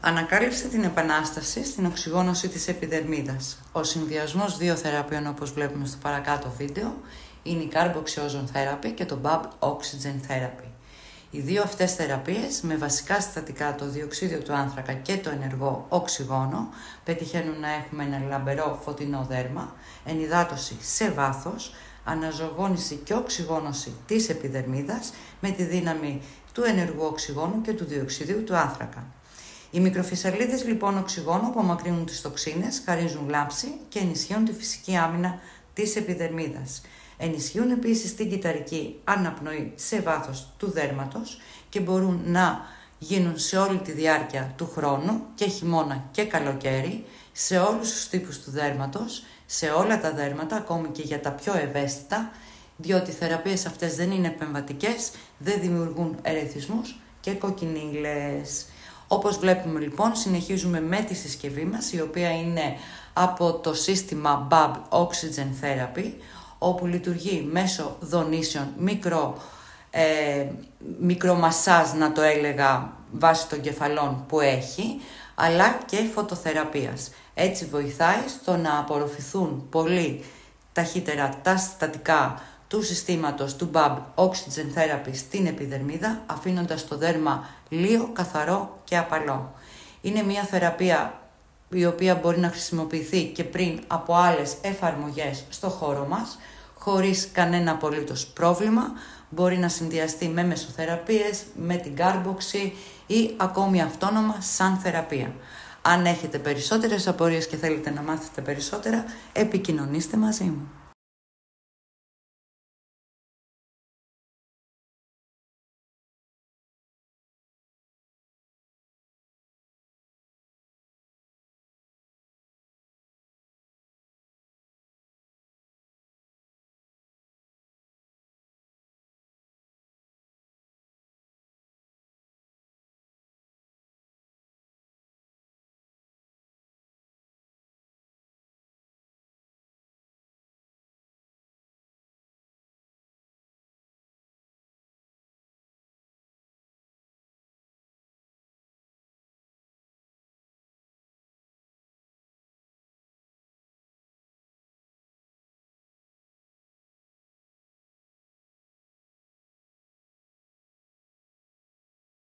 Ανακάλυψε την επανάσταση στην οξυγόνωση της επιδερμίδας. Ο συνδυασμός δύο θεραπείων, όπως βλέπουμε στο παρακάτω βίντεο, είναι η Carboxy Ozone Therapy και το Bubble Oxygen Therapy. Οι δύο αυτές θεραπείες, με βασικά συστατικά το διοξείδιο του άνθρακα και το ενεργό οξυγόνο, πετυχαίνουν να έχουμε ένα λαμπερό φωτεινό δέρμα, ενυδάτωση σε βάθος, αναζωογόνηση και οξυγόνωση της επιδερμίδας με τη δύναμη του ενεργού οξυγόνου και του διοξειδίου του άνθρακα. Οι μικροφυσσαλίδες λοιπόν οξυγόνου απομακρύνουν τις τοξίνες, χαρίζουν λάμψη και ενισχύουν τη φυσική άμυνα της επιδερμίδας. Ενισχύουν επίσης την κυταρική αναπνοή σε βάθος του δέρματος και μπορούν να γίνουν σε όλη τη διάρκεια του χρόνου, και χειμώνα και καλοκαίρι, σε όλους τους τύπους του δέρματος, σε όλα τα δέρματα, ακόμη και για τα πιο ευαίσθητα, διότι οι θεραπείες αυτές δεν είναι επεμβατικές, δεν δημιουργούν ερεθισμούς και κοκκινίλες. Όπως βλέπουμε λοιπόν, συνεχίζουμε με τη συσκευή μας, η οποία είναι από το σύστημα Bubble Oxygen Therapy, όπου λειτουργεί μέσω δονήσεων, μικρομασάζ να το έλεγα, βάσει των κεφαλών που έχει, αλλά και φωτοθεραπείας. Έτσι βοηθάει στο να απορροφηθούν πολύ ταχύτερα τα συστατικά του συστήματος του Bubble Oxygen Therapy στην επιδερμίδα, αφήνοντας το δέρμα λίο, καθαρό και απαλό. Είναι μια θεραπεία η οποία μπορεί να χρησιμοποιηθεί και πριν από άλλες εφαρμογές στο χώρο μας, χωρίς κανένα απολύτως πρόβλημα. Μπορεί να συνδυαστεί με μεσοθεραπείες, με την Carboxy ή ακόμη αυτόνομα σαν θεραπεία. Αν έχετε περισσότερες απορίες και θέλετε να μάθετε περισσότερα, επικοινωνήστε μαζί μου.